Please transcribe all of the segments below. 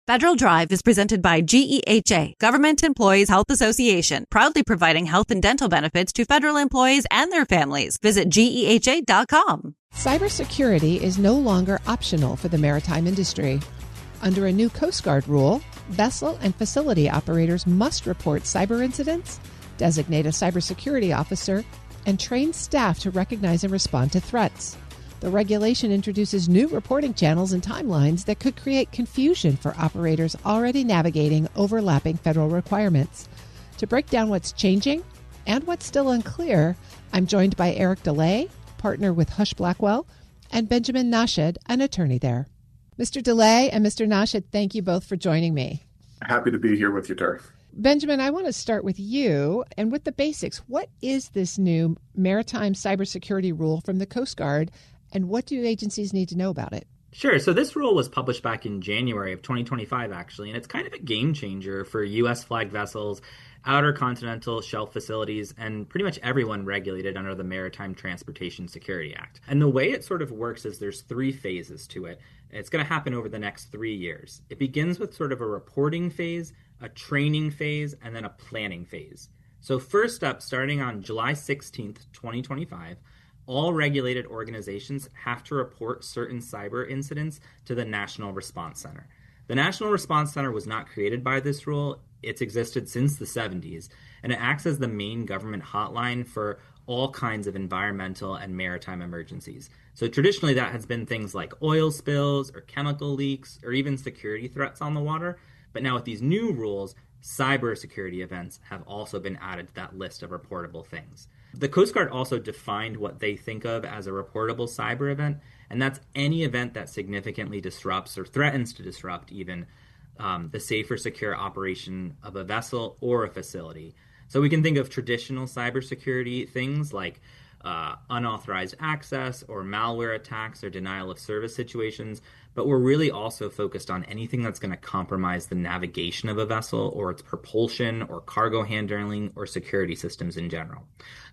Federal Drive is presented by GEHA, Government Employees Health Association, proudly providing health and dental benefits to federal employees and their families. Visit GEHA.com. Cybersecurity is no longer optional for the maritime industry. Under a new Coast Guard rule, vessel and facility operators must report cyber incidents, designate a cybersecurity officer, and train staff to recognize and respond to threats. The regulation introduces new reporting channels and timelines that could create confusion for operators already navigating overlapping federal requirements. To break down what's changing and what's still unclear, I'm joined by Eric DeLay, partner with Hush Blackwell, and Benjamin Nashed, an attorney there. Mr. DeLay and Mr. Nashed, thank you both for joining me. Happy to be here with you, Terry. Benjamin, I want to start with you and with the basics. What is this new maritime cybersecurity rule from the Coast Guard, and what do agencies need to know about it? Sure. So this rule was published back in January of 2025, actually, and it's kind of a game changer for U.S. flagged vessels, outer continental shelf facilities, and pretty much everyone regulated under the Maritime Transportation Security Act. And the way it sort of works is there's 3 phases to it. It's going to happen over the next 3 years. It begins with sort of a reporting phase, a training phase, and then a planning phase. So first up, starting on July 16th, 2025, all regulated organizations have to report certain cyber incidents to the National Response Center. The National Response Center was not created by this rule. It's existed since the 70s, and it acts as the main government hotline for all kinds of environmental and maritime emergencies. So traditionally that has been things like oil spills or chemical leaks or even security threats on the water. But now with these new rules, cybersecurity events have also been added to that list of reportable things. The Coast Guard also defined what they think of as a reportable cyber event, and that's any event that significantly disrupts or threatens to disrupt even the safe or secure operation of a vessel or a facility. So we can think of traditional cybersecurity things like unauthorized access or malware attacks or denial of service situations, but we're really also focused on anything that's going to compromise the navigation of a vessel or its propulsion or cargo handling or security systems in general.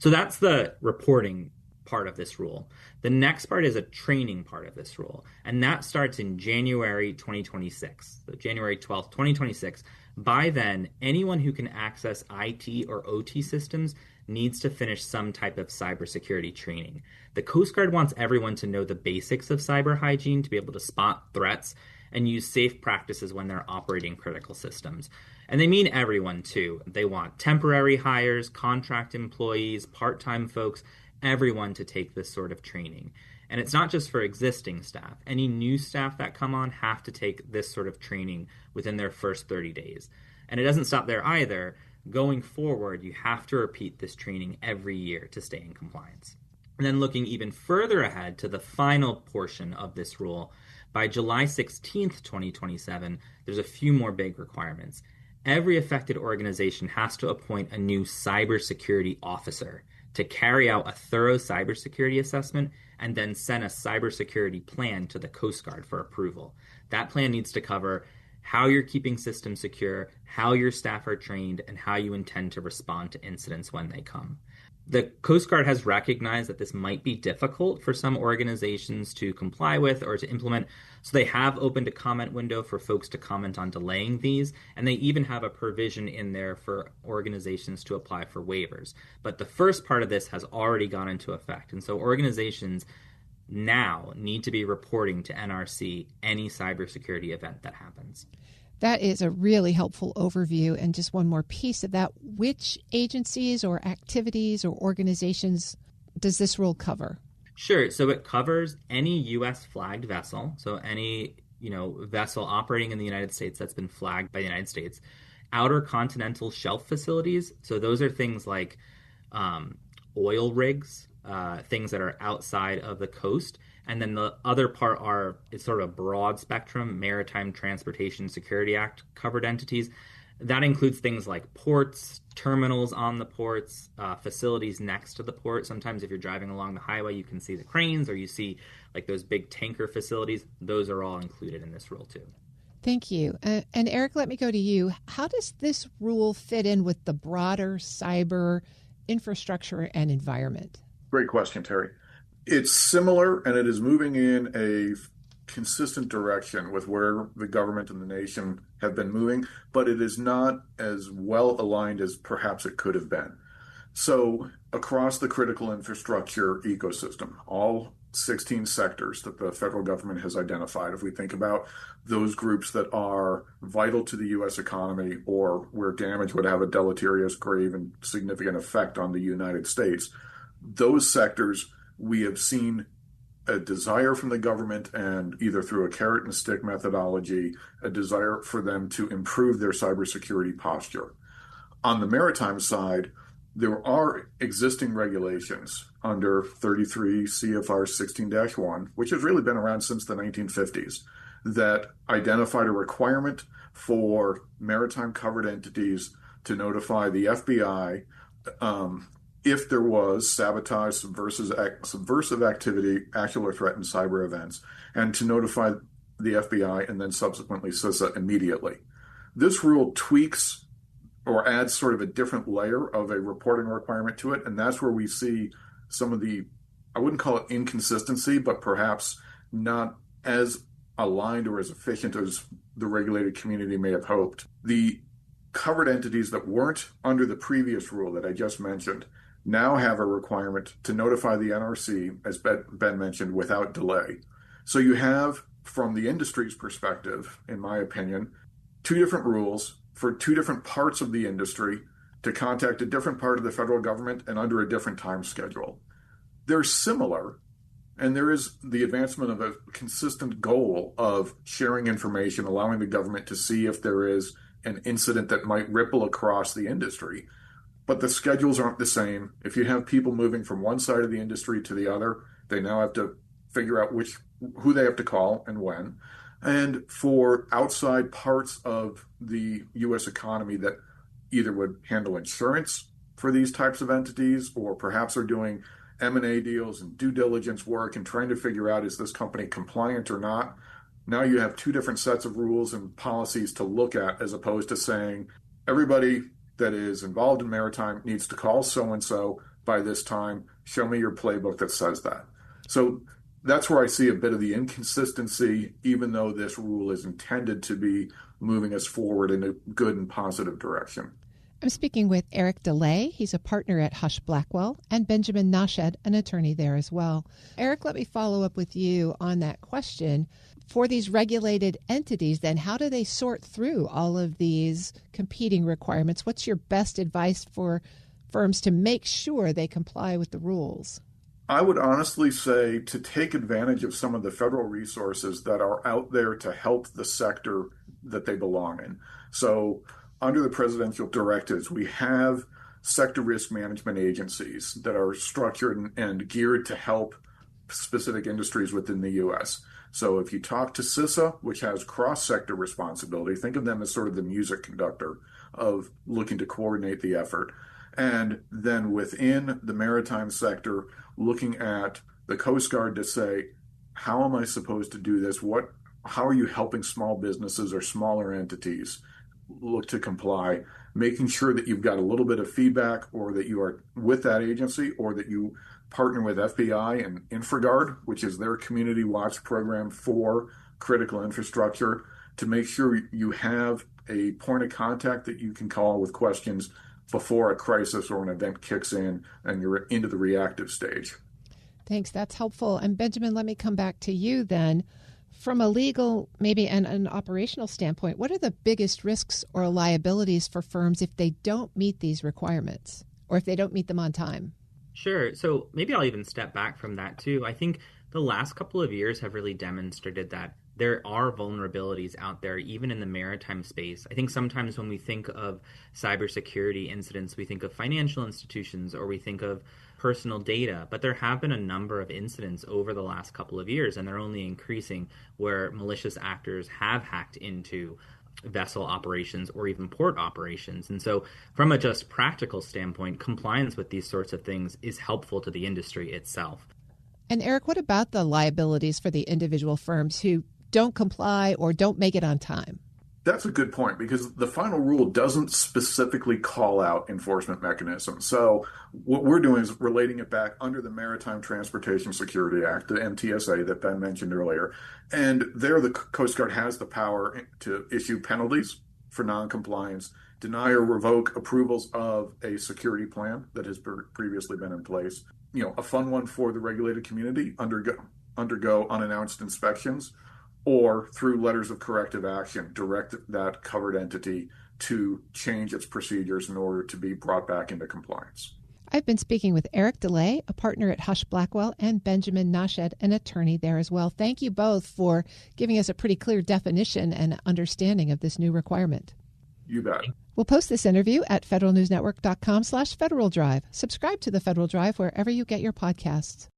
So that's the reporting part of this rule. The next part is a training part of this rule, and that starts in January 2026, so January 12th, 2026. By then, anyone who can access IT or OT systems needs to finish some type of cybersecurity training. The Coast Guard wants everyone to know the basics of cyber hygiene, to be able to spot threats and use safe practices when they're operating critical systems. And they mean everyone, too. They want temporary hires, contract employees, part-time folks, everyone to take this sort of training. And it's not just for existing staff. Any new staff that come on have to take this sort of training within their first 30 days. And it doesn't stop there either. Going forward, you have to repeat this training every year to stay in compliance. And then looking even further ahead to the final portion of this rule, by July 16th, 2027, there's a few more big requirements. Every affected organization has to appoint a new cybersecurity officer to carry out a thorough cybersecurity assessment and then send a cybersecurity plan to the Coast Guard for approval. That plan needs to cover how you're keeping systems secure, how your staff are trained, and how you intend to respond to incidents when they come. The Coast Guard has recognized that this might be difficult for some organizations to comply with or to implement, so they have opened a comment window for folks to comment on delaying these, and they even have a provision in there for organizations to apply for waivers. But the first part of this has already gone into effect, and so organizations now need to be reporting to NRC any cybersecurity event that happens. That is a really helpful overview. And just one more piece of that, which agencies or activities or organizations does this rule cover? Sure. So it covers any U.S. flagged vessel. So any, vessel operating in the United States that's been flagged by the United States. Outer continental shelf facilities. So those are things like oil rigs, things that are outside of the coast. And then the other part is sort of a broad spectrum, Maritime Transportation Security Act covered entities. That includes things like ports, terminals on the ports, facilities next to the port. Sometimes if you're driving along the highway, you can see the cranes or you see like those big tanker facilities. Those are all included in this rule too. Thank you. And Eric, let me go to you. How does this rule fit in with the broader cyber infrastructure and environment? Great question, Terry. It's similar, and it is moving in a consistent direction with where the government and the nation have been moving, but it is not as well aligned as perhaps it could have been. So across the critical infrastructure ecosystem, all 16 sectors that the federal government has identified, if we think about those groups that are vital to the U.S. economy or where damage would have a deleterious, grave, and significant effect on the United States, those sectors we have seen a desire from the government, and either through a carrot and stick methodology, a desire for them to improve their cybersecurity posture. On the maritime side, there are existing regulations under 33 CFR 16-1, which has really been around since the 1950s, that identified a requirement for maritime covered entities to notify the FBI if there was sabotage, subversive activity, actual or threatened cyber events, and to notify the FBI and then subsequently CISA immediately. This rule tweaks or adds sort of a different layer of a reporting requirement to it, and that's where we see some of the, I wouldn't call it inconsistency, but perhaps not as aligned or as efficient as the regulated community may have hoped. The covered entities that weren't under the previous rule that I just mentioned now have a requirement to notify the NRC, as Ben mentioned, without delay. So you have, from the industry's perspective, in my opinion, two different rules for two different parts of the industry to contact a different part of the federal government and under a different time schedule. They're similar, and there is the advancement of a consistent goal of sharing information, allowing the government to see if there is an incident that might ripple across the industry. But the schedules aren't the same. If you have people moving from one side of the industry to the other, they now have to figure out who they have to call and when. And for outside parts of the U.S. economy that either would handle insurance for these types of entities, or perhaps are doing M&A deals and due diligence work and trying to figure out, is this company compliant or not? Now you have two different sets of rules and policies to look at, as opposed to saying everybody that is involved in maritime needs to call so-and-so by this time. Show me your playbook that says that. So that's where I see a bit of the inconsistency, even though this rule is intended to be moving us forward in a good and positive direction. I'm speaking with Eric DeLay. He's a partner at Hush Blackwell, and Benjamin Nashed, an attorney there as well. Eric, let me follow up with you on that question. For these regulated entities, then, how do they sort through all of these competing requirements? What's your best advice for firms to make sure they comply with the rules? I would honestly say to take advantage of some of the federal resources that are out there to help the sector that they belong in. So under the presidential directives, we have sector risk management agencies that are structured and geared to help specific industries within the U.S. So if you talk to CISA, which has cross-sector responsibility, think of them as sort of the music conductor of looking to coordinate the effort. And then within the maritime sector, looking at the Coast Guard to say, how am I supposed to do this? How are you helping small businesses or smaller entities look to comply? Making sure that you've got a little bit of feedback, or that you are with that agency, or that you partner with FBI and InfraGard, which is their community watch program for critical infrastructure, to make sure you have a point of contact that you can call with questions before a crisis or an event kicks in and you're into the reactive stage. Thanks. That's helpful. And Benjamin, let me come back to you then. From a legal, maybe an operational standpoint, what are the biggest risks or liabilities for firms if they don't meet these requirements, or if they don't meet them on time? Sure. So maybe I'll even step back from that too. I think the last couple of years have really demonstrated that there are vulnerabilities out there, even in the maritime space. I think sometimes when we think of cybersecurity incidents, we think of financial institutions or we think of personal data, but there have been a number of incidents over the last couple of years, and they're only increasing, where malicious actors have hacked into vessel operations or even port operations. And so from a just practical standpoint, compliance with these sorts of things is helpful to the industry itself. And Eric, what about the liabilities for the individual firms who don't comply or don't make it on time? That's a good point because the final rule doesn't specifically call out enforcement mechanisms. So what we're doing is relating it back under the Maritime Transportation Security Act, the MTSA that Ben mentioned earlier. And there the Coast Guard has the power to issue penalties for noncompliance, deny or revoke approvals of a security plan that has previously been in place. A fun one for the regulated community, undergo unannounced inspections, or through letters of corrective action, direct that covered entity to change its procedures in order to be brought back into compliance. I've been speaking with Eric DeLay, a partner at Hush Blackwell, and Benjamin Nashed, an attorney there as well. Thank you both for giving us a pretty clear definition and understanding of this new requirement. You bet. We'll post this interview at federalnewsnetwork.com/Federal Drive. Subscribe to the Federal Drive wherever you get your podcasts.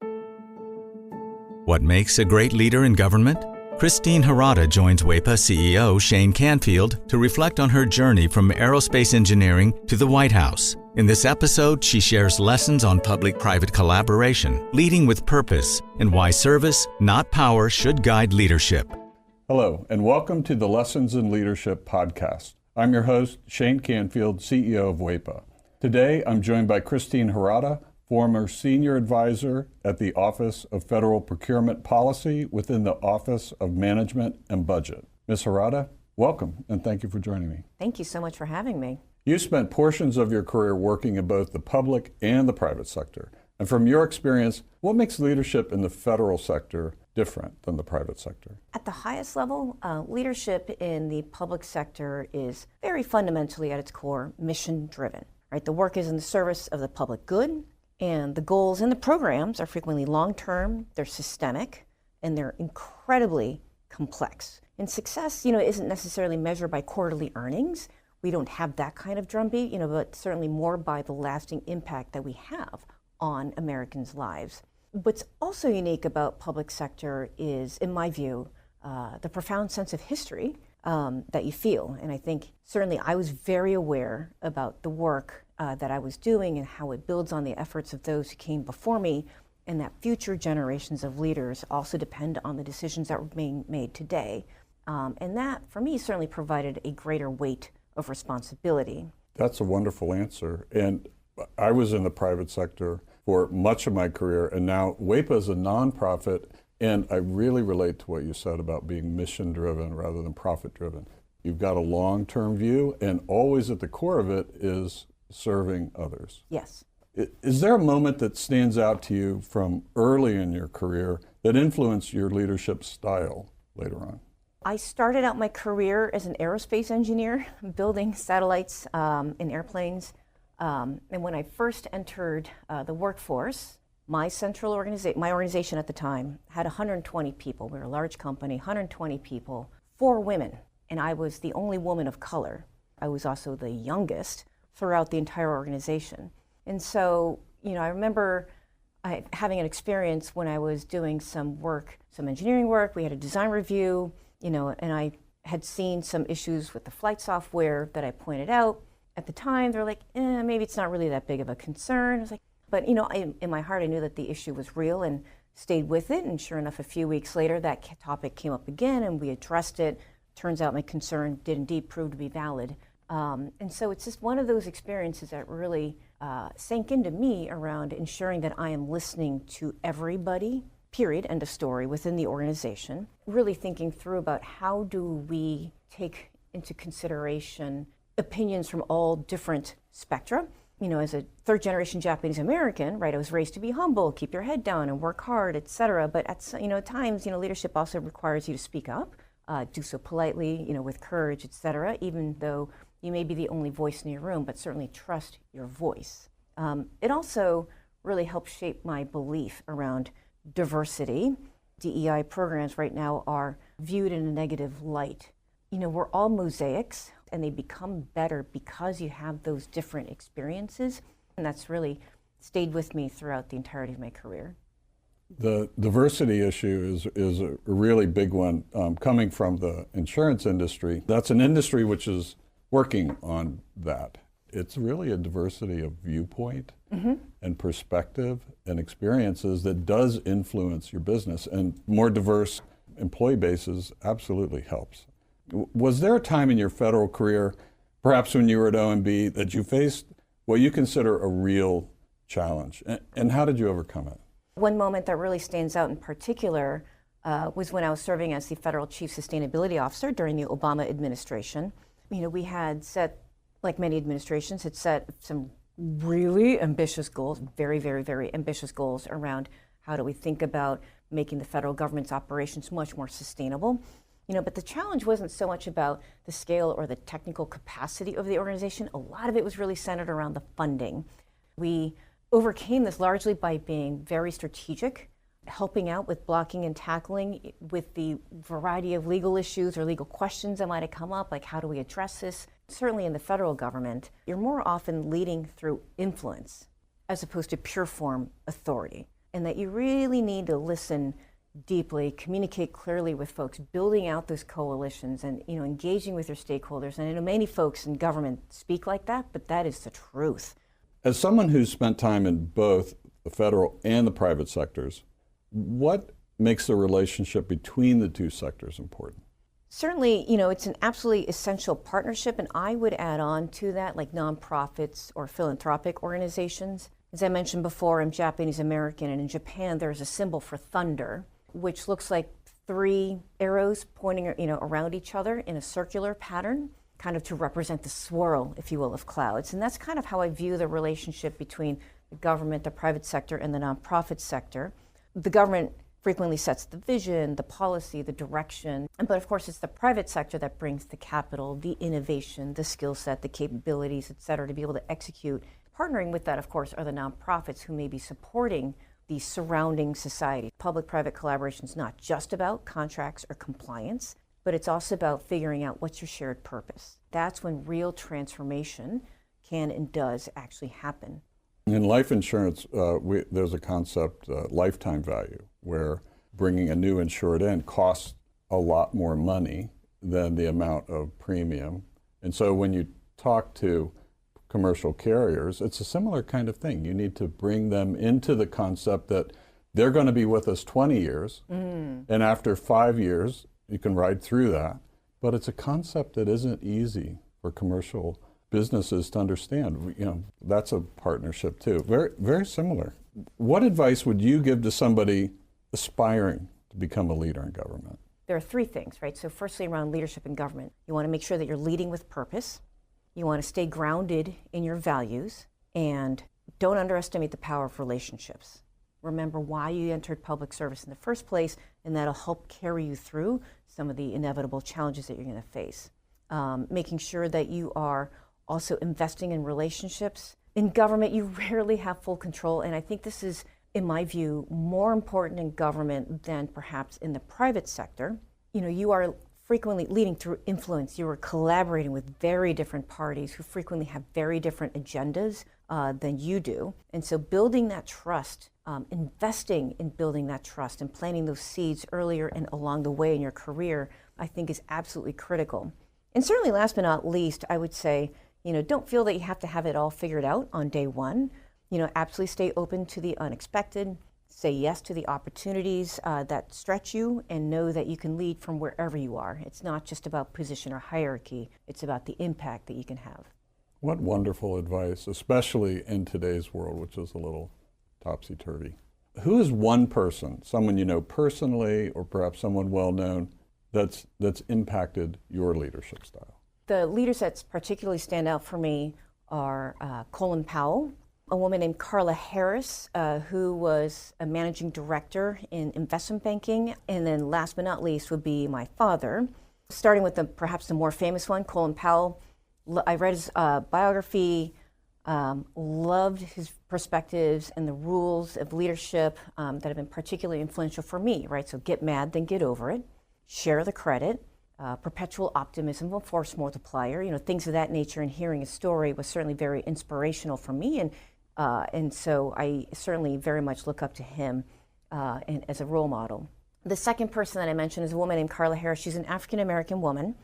What makes a great leader in government? Christine Harada joins WEPA CEO Shane Canfield to reflect on her journey from aerospace engineering to the White House. In this episode, she shares lessons on public-private collaboration, leading with purpose, and why service, not power, should guide leadership. Hello, and welcome to the Lessons in Leadership podcast. I'm your host, Shane Canfield, CEO of WEPA. Today, I'm joined by Christine Harada, former Senior Advisor at the Office of Federal Procurement Policy within the Office of Management and Budget. Ms. Harada, welcome, and thank you for joining me. Thank you so much for having me. You spent portions of your career working in both the public and the private sector. And from your experience, what makes leadership in the federal sector different than the private sector? At the highest level, leadership in the public sector is very fundamentally at its core mission-driven. Right? The work is in the service of the public good, and the goals and the programs are frequently long-term, they're systemic, and they're incredibly complex. And success, isn't necessarily measured by quarterly earnings. We don't have that kind of drumbeat, but certainly more by the lasting impact that we have on Americans' lives. What's also unique about public sector is, in my view, the profound sense of history that you feel. And I think certainly I was very aware about the work that I was doing and how it builds on the efforts of those who came before me, and that future generations of leaders also depend on the decisions that were being made today. And that, for me, certainly provided a greater weight of responsibility. That's a wonderful answer. And I was in the private sector for much of my career, and now WEPA is a nonprofit, and I really relate to what you said about being mission-driven rather than profit-driven. You've got a long-term view, and always at the core of it is serving others. Yes. Is there a moment that stands out to you from early in your career that influenced your leadership style later on? I started out my career as an aerospace engineer, building satellites in airplanes. And when I first entered the workforce, my organization at the time had 120 people. We were a large company, 120 people, 4 women, and I was the only woman of color. I was also the youngest throughout the entire organization. And so, I remember having an experience when I was doing some engineering work. We had a design review, and I had seen some issues with the flight software that I pointed out. At the time, they're like, maybe it's not really that big of a concern. I was like, but in my heart, I knew that the issue was real and stayed with it. And sure enough, a few weeks later, that topic came up again, and we addressed it. Turns out my concern did indeed prove to be valid. And so it's just one of those experiences that really sank into me around ensuring that I am listening to everybody, period, end of story, within the organization, really thinking through about how do we take into consideration opinions from all different spectra. As a third-generation Japanese American, right, I was raised to be humble, keep your head down, and work hard, etc. But at times, leadership also requires you to speak up, do so politely, with courage, etc. Even though you may be the only voice in your room, but certainly trust your voice. It also really helped shape my belief around diversity. DEI programs right now are viewed in a negative light. We're all mosaics, and they become better because you have those different experiences. And that's really stayed with me throughout the entirety of my career. The diversity issue is a really big one coming from the insurance industry. That's an industry which is working on that. It's really a diversity of viewpoint and perspective and experiences that does influence your business. And more diverse employee bases absolutely helps. Was there a time in your federal career, perhaps when you were at OMB, that you faced what you consider a real challenge? And how did you overcome it? One moment that really stands out in particular was when I was serving as the Federal Chief Sustainability Officer during the Obama administration. We had set, like many administrations, had set some really ambitious goals, very, very, very ambitious goals around how do we think about making the federal government's operations much more sustainable. But the challenge wasn't so much about the scale or the technical capacity of the organization. A lot of it was really centered around the funding. We overcame this largely by being very strategic, helping out with blocking and tackling with the variety of legal issues or legal questions that might have come up, like how do we address this? Certainly in the federal government, you're more often leading through influence as opposed to pure form authority, and that you really need to listen deeply, communicate clearly with folks, building out those coalitions and engaging with your stakeholders. And I know many folks in government speak like that, but that is the truth. As someone who's spent time in both the federal and the private sectors, what makes the relationship between the two sectors important? Certainly, it's an absolutely essential partnership, and I would add on to that, like nonprofits or philanthropic organizations. As I mentioned before, I'm Japanese American, and in Japan there's a symbol for thunder, which looks like 3 arrows pointing, around each other in a circular pattern, kind of to represent the swirl, if you will, of clouds. And that's kind of how I view the relationship between the government, the private sector, and the nonprofit sector. The government frequently sets the vision, the policy, the direction, but of course it's the private sector that brings the capital, the innovation, the skill set, the capabilities, et cetera, to be able to execute. Partnering with that, of course, are the nonprofits who may be supporting the surrounding society. Public-private collaboration is not just about contracts or compliance, but it's also about figuring out what's your shared purpose. That's when real transformation can and does actually happen. In life insurance, there's a concept, lifetime value, where bringing a new insured in costs a lot more money than the amount of premium. And so when you talk to commercial carriers, it's a similar kind of thing. You need to bring them into the concept that they're going to be with us 20 years, and after 5 years, you can ride through that. But it's a concept that isn't easy for commercial businesses to understand. That's a partnership too. Very, very similar. What advice would you give to somebody aspiring to become a leader in government? There are 3 things, right? So firstly, around leadership in government, you want to make sure that you're leading with purpose. You want to stay grounded in your values, and don't underestimate the power of relationships. Remember why you entered public service in the first place, and that'll help carry you through some of the inevitable challenges that you're going to face. Making sure that you are also investing in relationships. In government, you rarely have full control, and I think this is, in my view, more important in government than perhaps in the private sector. You are frequently leading through influence. You are collaborating with very different parties who frequently have very different agendas than you do. And so building that trust, investing in building that trust and planting those seeds earlier and along the way in your career, I think is absolutely critical. And certainly last but not least, I would say, don't feel that you have to have it all figured out on day one. Absolutely stay open to the unexpected. Say yes to the opportunities that stretch you, and know that you can lead from wherever you are. It's not just about position or hierarchy. It's about the impact that you can have. What wonderful advice, especially in today's world, which is a little topsy-turvy. Who is one person, someone you know personally, or perhaps someone well-known, that's impacted your leadership style? The leaders that particularly stand out for me are Colin Powell, a woman named Carla Harris, who was a managing director in investment banking, and then last but not least would be my father. Starting with perhaps the more famous one, Colin Powell. I read his biography, loved his perspectives and the rules of leadership that have been particularly influential for me, right? So get mad, then get over it. Share the credit. Perpetual optimism, a force multiplier, things of that nature. And hearing his story was certainly very inspirational for me. And so I certainly very much look up to him and as a role model. The second person that I mentioned is a woman named Carla Harris. She's an African-American woman,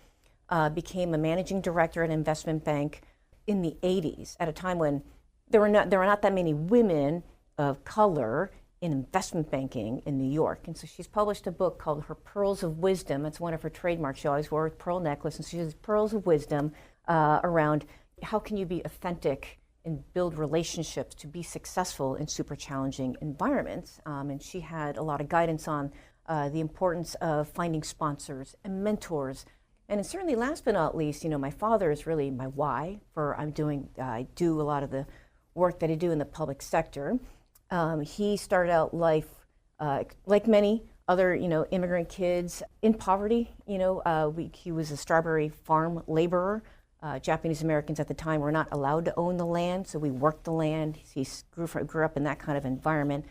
became a managing director at an investment bank in the 80s, at a time when there were not that many women of color in investment banking in New York. And so she's published a book called Her Pearls of Wisdom. It's one of her trademarks. She always wore a pearl necklace, and she has pearls of wisdom around how can you be authentic and build relationships to be successful in super challenging environments. And she had a lot of guidance on the importance of finding sponsors and mentors. And certainly last but not least, my father is really my why for I do a lot of the work that I do in the public sector. He started out life like many other, immigrant kids in poverty. He was a strawberry farm laborer. Japanese Americans at the time were not allowed to own the land, so we worked the land. He grew up in that kind of environment.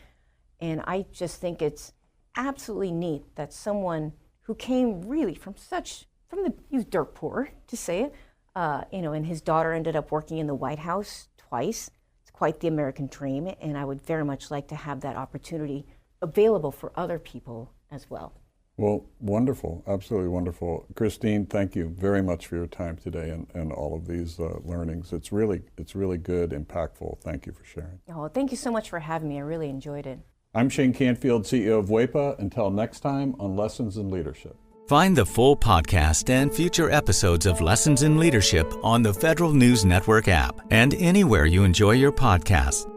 And I just think it's absolutely neat that someone who came really he was dirt poor, to say it, and his daughter ended up working in the White House twice. It's quite the American dream, and I would very much like to have that opportunity available for other people as well. Well, wonderful, absolutely wonderful. Christine, thank you very much for your time today and all of these learnings. It's really good, impactful. Thank you for sharing. Oh, thank you so much for having me. I really enjoyed it. I'm Shane Canfield, CEO of WEPA. Until next time on Lessons in Leadership. Find the full podcast and future episodes of Lessons in Leadership on the Federal News Network app and anywhere you enjoy your podcasts.